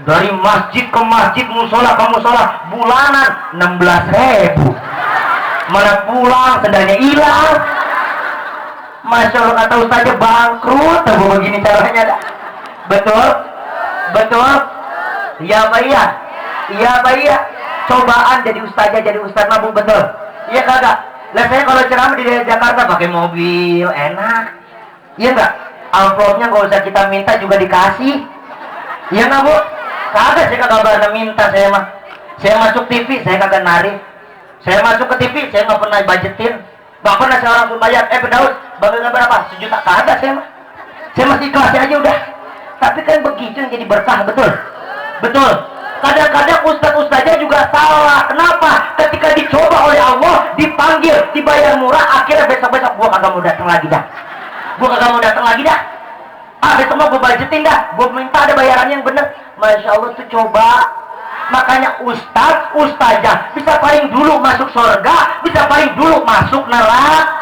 Dari masjid ke masjid, musola ke musola, bulanan 16.000. Mana pulang sendalnya hilang. Masya Allah, kata ustazah bangkrut. Tapi begini caranya dah. Betul? Betul? Iya Pak iya? Iya Pak iya? Cobaan jadi ustazah jadi ustaz mabuk, betul? Iya kagak? Lah saya kalau ceramah di Jakarta pakai mobil enak, iya nggak? Amplopnya nggak usah kita minta juga dikasih, iya nggak Bu? Kagak, saya kagak pernah minta saya mah. Saya masuk TV saya kagak narik, saya masuk ke TV saya nggak pernah budgetin, nggak pernah saya langsung bayar. Pendaus, bagaimana berapa? 1 juta? Kagak saya mah. Saya masih ikhlas aja udah. Tapi kan begitu yang jadi berkah, betul? Betul. Kadang-kadang ustaz-ustazah juga salah. Kenapa? Ketika dicoba oleh Allah, dipanggil, dibayar murah, akhirnya besok-besok gua kagak mau datang lagi dah. Besok mau gua budgetin dah. Gua minta ada bayaran yang bener. Masya Allah tuh coba. Makanya ustaz, ustazah bisa paling dulu masuk surga, bisa paling dulu masuk neraka.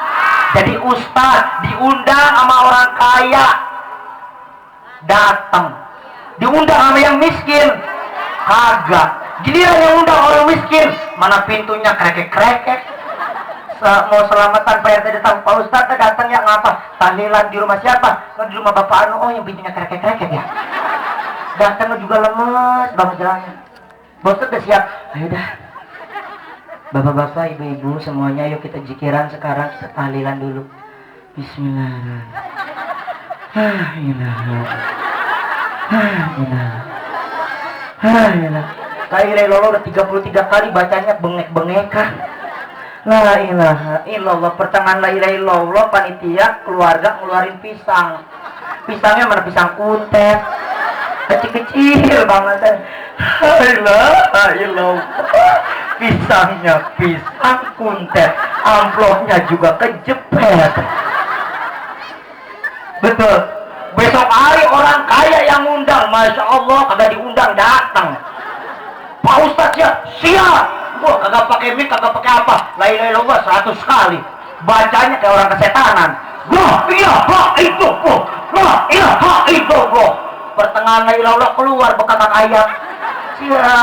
Jadi ustaz diundang sama orang kaya, datang. Diundang sama yang miskin, kagak. Giliran yang undang orang miskin, mana pintunya krekek-krekek. Mau selamatan Pak RT datang, Pak Ustadz datang yang ngapa? Tahlilan di rumah siapa? Di rumah Bapak Anu. Oh yang pintunya krekek-krekek ya. Datang juga lemes banget jalannya. Bos udah siap. Ayo dah. Bapak-bapak, ibu-ibu semuanya, yuk kita jikiran sekarang, kita tahlilan dulu. Bismillahirrahmanirrahim. La ilaha illallah udah 33 kali bacanya bengek-bengekan. La ilaha illallah. Pertengahan la ilaha illallah panitia keluarga ngeluarin pisang. Pisangnya mana pisang kuntet, kecil-kecil banget. La ilaha illallah. Pisangnya pisang kuntet, amplopnya juga kejepit. Betul. Besok hari orang kaya yang undang, Masya Allah, kagak diundang datang. Pak Ustadz ya siap. Wah, kagak pakai mic, kagak pakai apa. La ilaha illallah 100 kali. bacanya kayak orang kesetanan. La ilaha illallah, la ilaha illallah. Pertengahan la ilaha keluar bekakak ayam. Sia,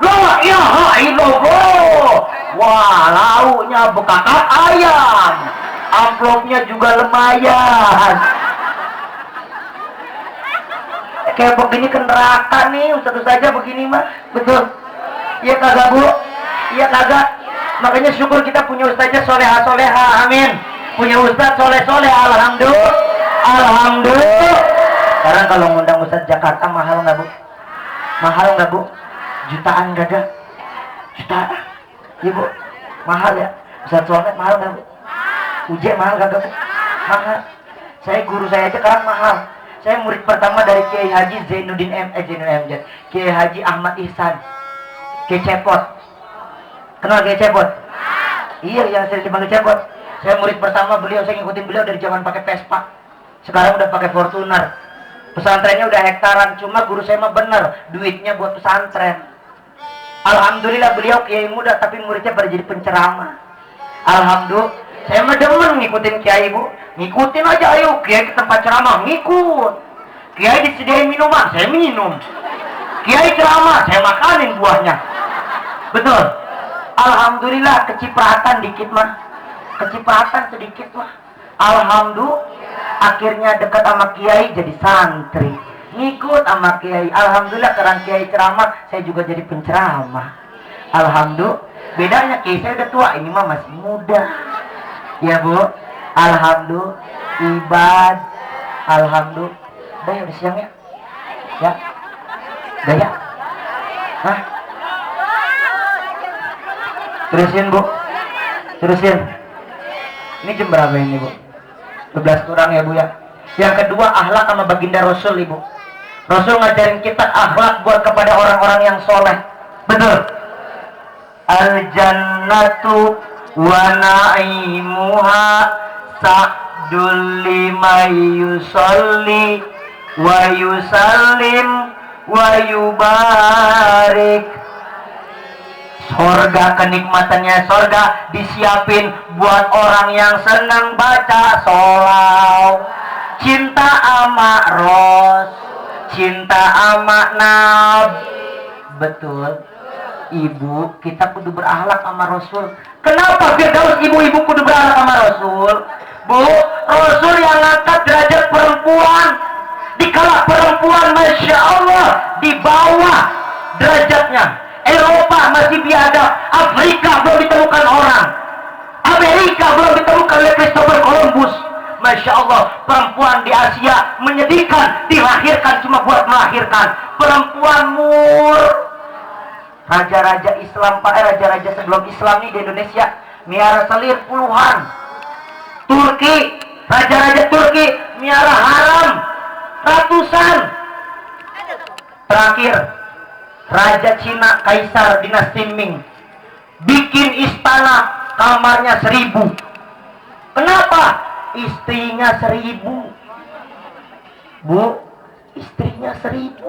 la ilaha illallah. Wah, lauknya bekakak ayam. Amplopnya juga lumayan. Kayak begini ke neraka nih, ustaz saja begini mah. Betul. Iya kagak, Bu? Iya kagak? Makanya syukur kita punya ustaznya soleha-soleha, amin. Punya ustaz soleh-soleh, alhamdulillah. Alhamdulillah. Sekarang kalau ngundang ustaz Jakarta mahal nggak, Bu? Mahal nggak, Bu? Jutaan kagak? Jutaan? Iya, Bu. Mahal ya? Ustaz Soleh mahal nggak, Bu? Uje mahal kagak, Bu? Mahal. Saya guru saya aja sekarang mahal. Saya murid pertama dari Kiai Haji Zainuddin Kiai Haji Ahmad Ihsan, Kiai Cepot. Kenal Kiai Cepot? Iya, yang sering dipanggil Cepot. Saya murid pertama beliau, saya ngikutin beliau dari zaman pakai Vespa. Sekarang udah pakai Fortuner. Pesantrennya udah hektaran, cuma guru saya mah bener, duitnya buat pesantren. Alhamdulillah beliau kiai muda tapi muridnya pada jadi penceramah. Alhamdulillah, saya mah demen ngikutin kiai, Bu. Ngikutin aja, ayo kiai ke tempat ceramah, ngikut. Kiai disediain minuman, saya minum. Kiai ceramah, saya makanin buahnya. Betul. Alhamdulillah, kecipratan dikit mah. Kecipratan sedikit mah. Alhamdulillah, akhirnya dekat sama kiai jadi santri. Ngikut sama kiai. Alhamdulillah, karena kiai ceramah, saya juga jadi penceramah. Alhamdulillah. Bedanya kiai saya udah tua, ini mah masih muda. Ya, Bu. Alhamdulillah, ibad. Alhamdulillah. Udah ya, udah siang ya? Ya? Udah ya? Hah? Terusin, Bu. Terusin. Ini jam berapa ini, Bu? 12 kurang ya, Bu ya? Yang kedua, akhlak sama baginda Rasul, Ibu. Rasul ngajarin kita akhlak buat kepada orang-orang yang soleh. Betul. Al-jannatu wa na'imuha sa'dul lima yusalli wa yusallim wa yubarik. Sorga, kenikmatannya sorga disiapin buat orang yang senang baca sholawat, cinta ama cinta ama nabi. Betul. Ibu, kita kudu berakhlak sama Rasul. Kenapa Firdaus ibu-ibu kudu berakhlak sama Rasul? Bu, Rasul yang ngangkat derajat perempuan. Dikala perempuan, Masya Allah, di bawah derajatnya. Eropa masih biadab, Afrika belum ditemukan orang, Amerika belum ditemukan oleh Christopher Columbus. Masya Allah, perempuan di Asia menyedihkan, dilahirkan cuma buat melahirkan. Perempuan raja-raja Islam, raja-raja sebelum Islam nih di Indonesia miara selir puluhan. Turki, raja-raja Turki miara haram ratusan. Terakhir, Raja Cina Kaisar dinasti Ming bikin istana kamarnya 1000. Kenapa? Istrinya 1000. Bu, istrinya 1000.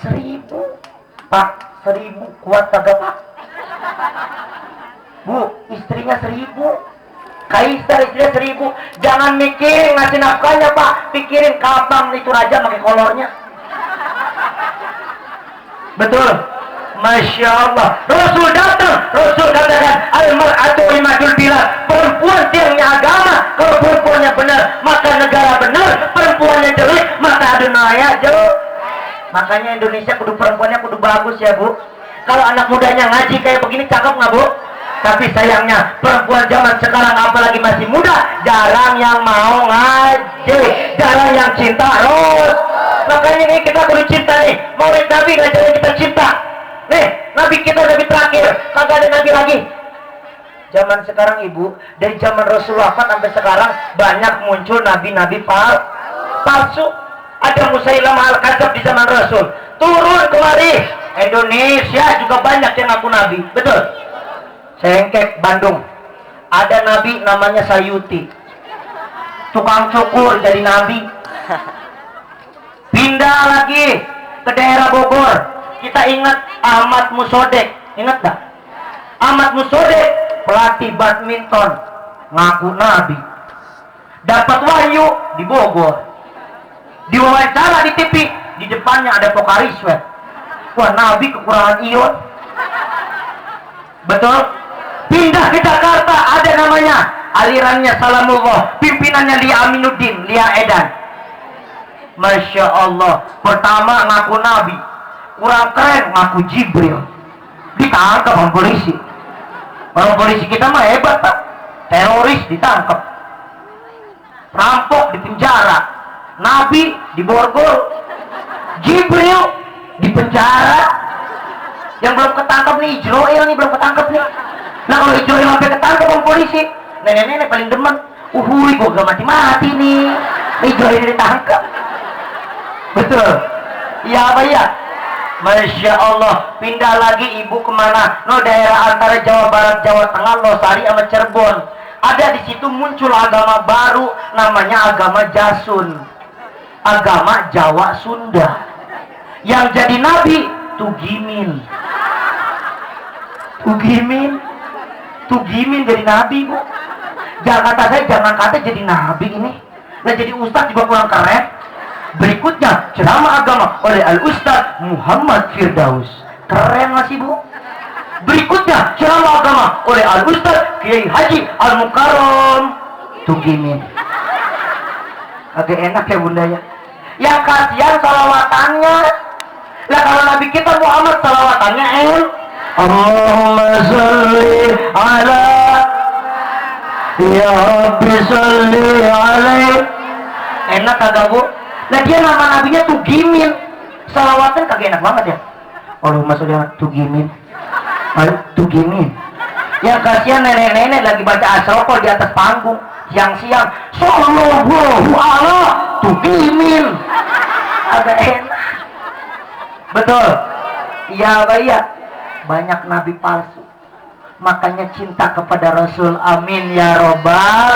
1000. Pak, 1000 kuat kagak, Pak? Bu, istrinya 1000. Kaisar istrinya 1000. Jangan mikirin ngasih nafkahnya, Pak. Pikirin kapan itu raja pakai kolornya. Betul. Masya Allah. Rasul datang. Rasul katakan al-mar'atu imadul bilad. Perempuan tiangnya agama. Kalau perempuannya benar, maka negara benar. Perempuannya jelek, maka dunia jelek. Makanya Indonesia kudu perempuannya kudu bagus ya, Bu. Kalau anak mudanya ngaji kayak begini cakep nggak, Bu? Tapi sayangnya perempuan zaman sekarang apalagi masih muda, jarang yang mau ngaji, jarang yang cinta Rasul. Makanya ini kita kudu cinta nih. Maulid Nabi ngajarin kita cinta. Nih, Nabi kita Nabi terakhir, kagak ada Nabi lagi. Zaman sekarang, Ibu, dari zaman Rasulullah sampai sekarang banyak muncul nabi-nabi palsu. Ada Musailamah al-Kadzab di zaman Rasul. Turun kemari. Indonesia juga banyak yang ngaku nabi. Betul. Sengkek, Bandung. Ada nabi namanya Sayuti. Tukang cukur jadi nabi. Pindah lagi ke daerah Bogor. Kita ingat Ahmad Musodek. Ingat gak? Ahmad Musodek, pelatih badminton. ngaku nabi. Dapat wahyu di Bogor. Diwawancara di TV, di depannya ada Pokariswet. Wah, nabi kekurangan ion. Betul? Pindah ke Jakarta, ada namanya alirannya Salamullah, pimpinannya Lia Aminuddin, Lia Edan. Masya Allah, pertama ngaku nabi, kurang keren ngaku Jibril. Ditangkap sama polisi. Orang polisi kita mah hebat, Pak. Teroris ditangkap, rampok di penjara, nabi di borgol, Jibril di penjara. Yang belum ketangkap nih Ijroil nih, belum ketangkap nih. Nah kalau Ijroil sampai ketangkap sama polisi, nenek-nenek paling demen, uhui gua gak mati-mati nih, Ijroil ditangkap. Betul? Iya apa ya? Masya Allah. Pindah lagi ibu kemana? No, daerah antara Jawa Barat, Jawa Tengah, Losari sama Cirebon. Ada di situ muncul agama baru, namanya agama Jasun, agama Jawa Sunda. Yang jadi nabi Tugimin. Tugimin jadi nabi, Bu. Jangan kata saya, jangan kata jadi nabi ini. Nah jadi ustaz juga kurang keren. Berikutnya ceramah agama oleh Al-Ustaz Muhammad Firdaus. Keren masih, Bu. Berikutnya ceramah agama oleh Al-Ustaz Kiai Haji Al-Mukarram Tugimin. Agak enak ya bunda ya. Yang kasihan salawatannya. Lah kalau Nabi kita Muhammad salawatannya Allahumma sholli ala ya Rabbi sholli alaihi. Enak kagak, Bu? Lah dia nama nabinya Tugimin. Salawatan kagak enak banget ya. Allahumma sholli ala Tugimin. Tugimin. Yang kasihan nenek-nenek lagi baca asroko di atas panggung siang-siang. Sallallahu ala Tugimin. Agak enak. Betul? Iya apa iya? Banyak nabi palsu. Makanya cinta kepada Rasul. Amin ya robbal.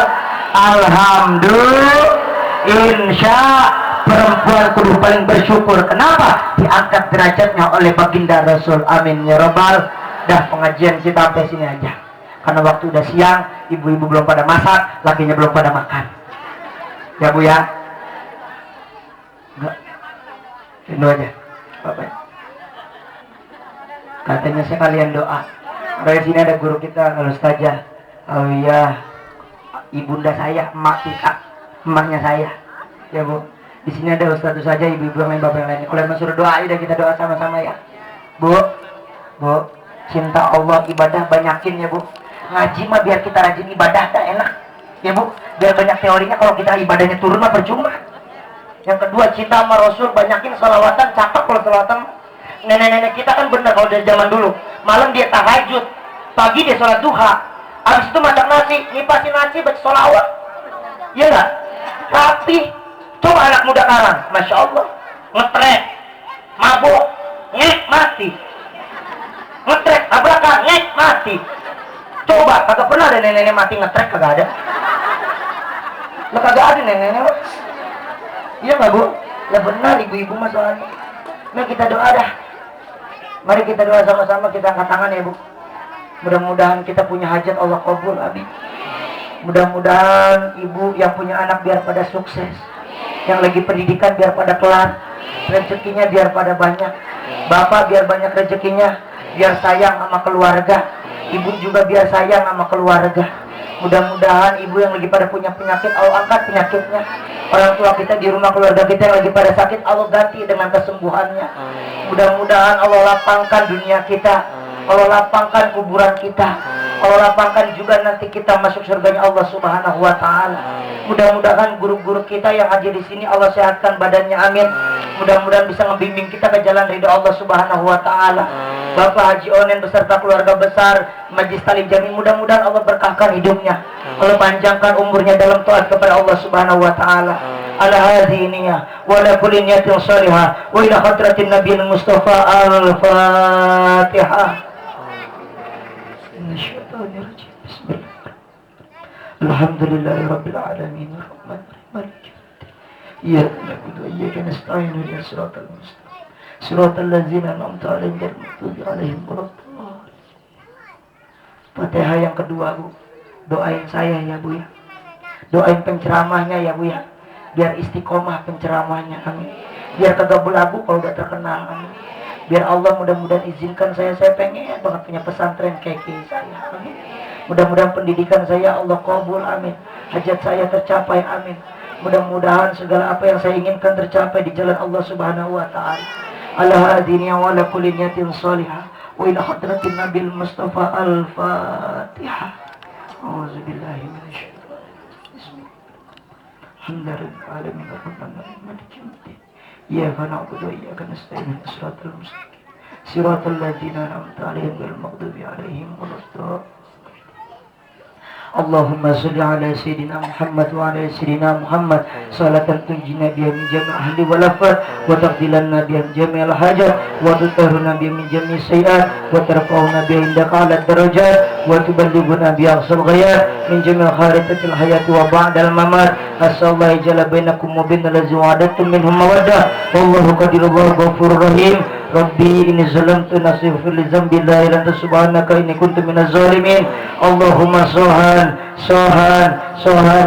Alhamdulillah. Insya perempuan kudu paling bersyukur. Kenapa? Diangkat derajatnya oleh baginda Rasul. Amin ya robbal. Dah pengajian kita sampai sini aja. Karena waktu udah siang, ibu-ibu belum pada masak, lakinya belum pada makan. Ya Bu ya? Enggak. Ini aja. Bapak. Katanya sekalian doa. Dari sini ada guru kita, kalau Ustazah. Oh iya, ibunda saya, emak kita, emaknya saya. Ya Bu. Di sini ada Ustaz saja, ibu-ibu yang lain, bapak yang lain. Kalau emang suruh doa, udah kita doa sama-sama ya. Bu, cinta Allah, ibadah banyakin ya Bu. Ngaji mah biar kita rajin ibadah, dah enak. Ya Bu, biar banyak teorinya, kalau kita ibadahnya turun mah percuma. Yang kedua, cinta sama Rasul, banyakin salawatan, cakep kalau salawatan. Nenek-nenek kita kan bener kalau dari zaman dulu. Malam dia tahajud, pagi dia sholat duha. Habis itu masak nasi, ngipasin nasi, baca sholawat. Iya nggak? Rapi. Coba anak muda sekarang, Masya Allah. Ngetrek, mabuk, ngek, mati. Ngetrek, tabrakan, ngek, mati. Coba, kagak pernah ada nenek-nenek mati ngetrek, kagak ada. Lah kagak ada nenek-nenek. Iya nggak Bu? Ya benar ibu-ibu masalahnya. Mari kita doa dah. Mari kita doa sama-sama, kita angkat tangan ya Bu. Mudah-mudahan kita punya hajat Allah kabul, amin. Mudah-mudahan ibu yang punya anak biar pada sukses. Yang lagi pendidikan biar pada kelar. Rezekinya biar pada banyak. Bapak biar banyak rezekinya. Biar sayang sama keluarga. Ibu juga biar sayang sama keluarga. Mudah-mudahan ibu yang lagi pada punya penyakit, Allah angkat penyakitnya. Orang tua kita di rumah, keluarga kita yang lagi pada sakit, Allah ganti dengan kesembuhannya. Mudah-mudahan Allah lapangkan dunia kita, Allah lapangkan kuburan kita, Allah lapangkan juga nanti kita masuk surganya Allah Subhanahu wa Ta'ala. Mudah-mudahan guru-guru kita yang hadir di sini Allah sehatkan badannya, amin. Mudah-mudahan bisa ngebimbing kita ke jalan ridha Allah Subhanahu wa Ta'ala. Bapak Haji Onen beserta keluarga besar Majlis Talim Jami, mudah-mudahan Allah berkahkan hidupnya, Allah panjangkan umurnya dalam taat kepada Allah Subhanahu wa Ta'ala. Ala hadhiniyah wa la kulli niyatin salihah wa ila hadratin nabiyil mustafa al-fatihah. Alhamdulillahirabbil alamin arrahmanir rahim. Iyyaka na'budu wa iyyaka nasta'in ihdinas siratal mustaqim. Siratal ladzina an'amta 'alaihim ghairil maghdubi 'alaihim waladdallin. Fatihah yang kedua Bu. Doain saya ya Bu ya. Doain penceramahnya ya Bu ya. Biar istiqomah penceramahnya, amin. Biar kagak belagu kalau udah terkenal, amin. Biar Allah mudah-mudahan izinkan saya pengen banget punya pesantren kayak saya, amin. Mudah-mudahan pendidikan saya Allah qabul, amin. Hajat saya tercapai, amin. Mudah-mudahan segala apa yang saya inginkan tercapai di jalan Allah Subhanahu wa taala. Ala hadini wa ala kulli niyatin shalihah wa ila hadratin Nabil Mustafa al-Fatihah. A'udzubillahi minasyaitonir rajim. Alhamdulillahil alamin arrahmanir rahim. Iyyaka na'budu wa iyyaka nasta'in ihdinas mustaqim. Shiratal ladzina an'amta 'alaihim ghairil maghdubi 'alaihim waladdallin. Allahumma shalli ala sayyidina Muhammad wa ala sayyidina Muhammad salatan tunjina biha min jami' ahli wal afat wa taqdilanna biha jami'al hajat wa tutahhiruna biha min jami' sayyi'at wa tarfa'una biha indaka 'ala darajat wa tuballighuna biha aqsal ghayat min jami' kharitatil hayati wa ba'dal mamat. Asallahu jalla bainakum wa bainal ladzina wa'adtum minhum mawaddah wallahu qadirul ghafurur rahim. Rabbi inni zalamtu nafsi faghfir li dzambi la ilaha illa anta subhanaka inni kuntu minaz zalimin. Allahumma sohan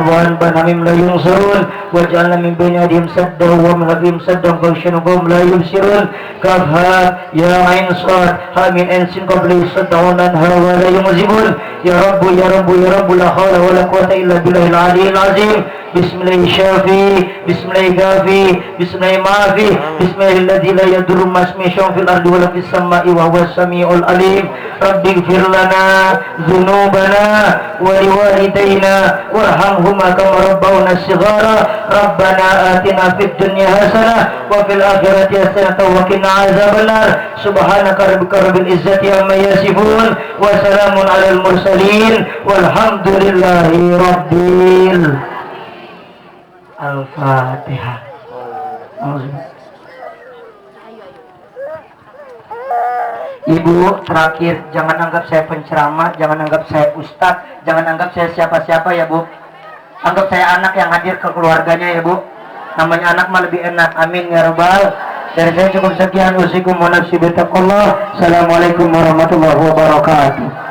wa anban hamim la yungsarun waj'alna min baini aydihim saddan wa min khalfihim saddan faghshawhum la yubsirun. Kafha ya ain sad ha min ansin qabli saddan hawa la yumzibun. Ya Rabbu ya Rabbu ya Rabbu la hawla wa la quwwata illa billahil aliyyil azim. Bismillahir syafi bismillahir kafi bismillahir maafi bismillahilladzi la yadurru ma'asmihi syai'un fil ardi wa la fis samai wa huwas samiul alim. Rabbighfir lana dzunubana wa liwalidayna warhamhuma kama rabbawna shighara. Rabbana atina fid dunya hasanah wa fil akhirati hasanah wa qina azabannar. Subhanaka rabbika rabbil izzati amma yasifun wa salamun alal mursalin walhamdulillahi rabbil Al-Fatihah. Ibu, terakhir, jangan anggap saya penceramah, jangan anggap saya ustadz, jangan anggap saya siapa-siapa ya Bu. Anggap saya anak yang hadir ke keluarganya ya Bu. Namanya anak mah lebih enak. Amin ya rabbal. Dari saya cukup sekian. Wassalamualaikum warahmatullahi wabarakatuh. Assalamualaikum warahmatullahi wabarakatuh.